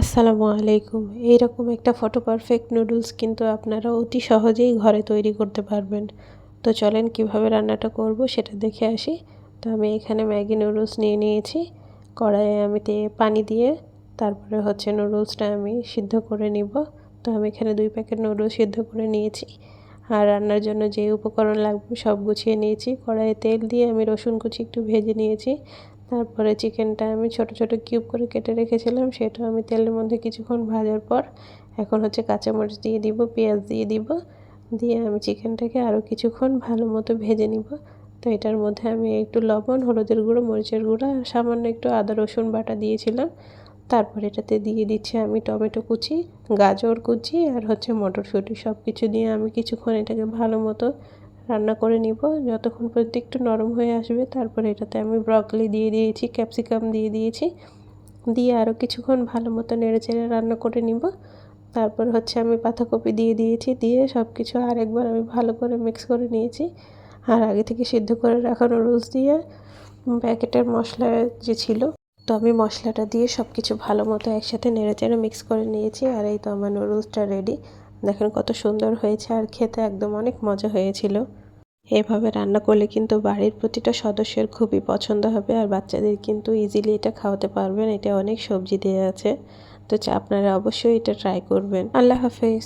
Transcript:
আসসালামু আলাইকুম। এইরকম একটা ফটো পারফেক্ট নুডলস কিন্তু আপনারা অতি সহজেই ঘরে তৈরি করতে পারবেন। তো চলেন কিভাবে রান্নাটা করব সেটা দেখে আসি। তো আমি এখানে ম্যাগি নুডলস নিয়ে নিয়েছি। কড়াইয়ে আমি পানি দিয়ে তারপরে হচ্ছে নুডলসটা আমি সিদ্ধ করে নিব। তো আমি এখানে 2 প্যাকেট নুডলস সিদ্ধ করে নিয়েছি। আর রান্নার জন্য যে উপকরণ লাগবে সব গুছিয়ে নিয়েছি। কড়াইয়ে তেল দিয়ে আমি রসুন কুচি একটু ভেজে নিয়েছি। তারপরে চিকেনটা আমি ছোট ছোট কিউব করে কেটে রেখেছিলাম, সেটা আমি তেলের মধ্যে কিছুক্ষণ ভাজার পর এখন হচ্ছে কাঁচামরিচ দিয়ে দিব, পেঁয়াজ দিয়ে দিব, দিয়ে আমি চিকেনটাকে আরও কিছুক্ষণ ভালো মতো ভেজে নিব। তো এটার মধ্যে আমি একটু লবণ, হলুদের গুঁড়ো, মরিচের গুঁড়ো আর সামান্য একটু আদা রসুন বাটা দিয়েছিলাম। তারপর এটাতে দিয়ে দিচ্ছি আমি টমেটো কুচি, গাজর কুচি আর হচ্ছে মটরশুঁটি, সব কিছু দিয়ে আমি কিছুক্ষণ এটাকে ভালো মতো রান্না করে নিব যতক্ষণ পর্যন্ত একটু নরম হয়ে আসবে। তারপরে এটাতে আমি ব্রকলি দিয়ে দিয়েছি, ক্যাপসিকাম দিয়ে দিয়েছি, দিয়ে আরও কিছুক্ষণ ভালো মতো নেড়েচেড়ে রান্না করে নিব। তারপর হচ্ছে আমি বাঁধাকপি দিয়ে দিয়েছি, দিয়ে সব কিছু আরেকবার আমি ভালো করে মিক্স করে নিয়েছি। আর আগে থেকে সিদ্ধ করে রাখা নুডলস দিয়ে প্যাকেটের মশলা যে ছিল, তো আমি মশলাটা দিয়ে সব কিছু ভালো মতো একসাথে নেড়েচেড়ে মিক্স করে নিয়েছি। আর এই তো আমার নুডলসটা রেডি। দেখেন কত সুন্দর হয়েছে আর খেতে একদম অনেক মজা হয়েছিল। এভাবে রান্না করলে কিন্তু বাড়ির প্রতিটা সদস্যের খুবই পছন্দ হবে আর বাচ্চাদের কিন্তু ইজিলি এটা খাওয়াতে পারবেন। এটা অনেক সবজি দেওয়া আছে। তো আপনারা অবশ্যই এটা ট্রাই করবেন। আল্লাহ হাফেজ।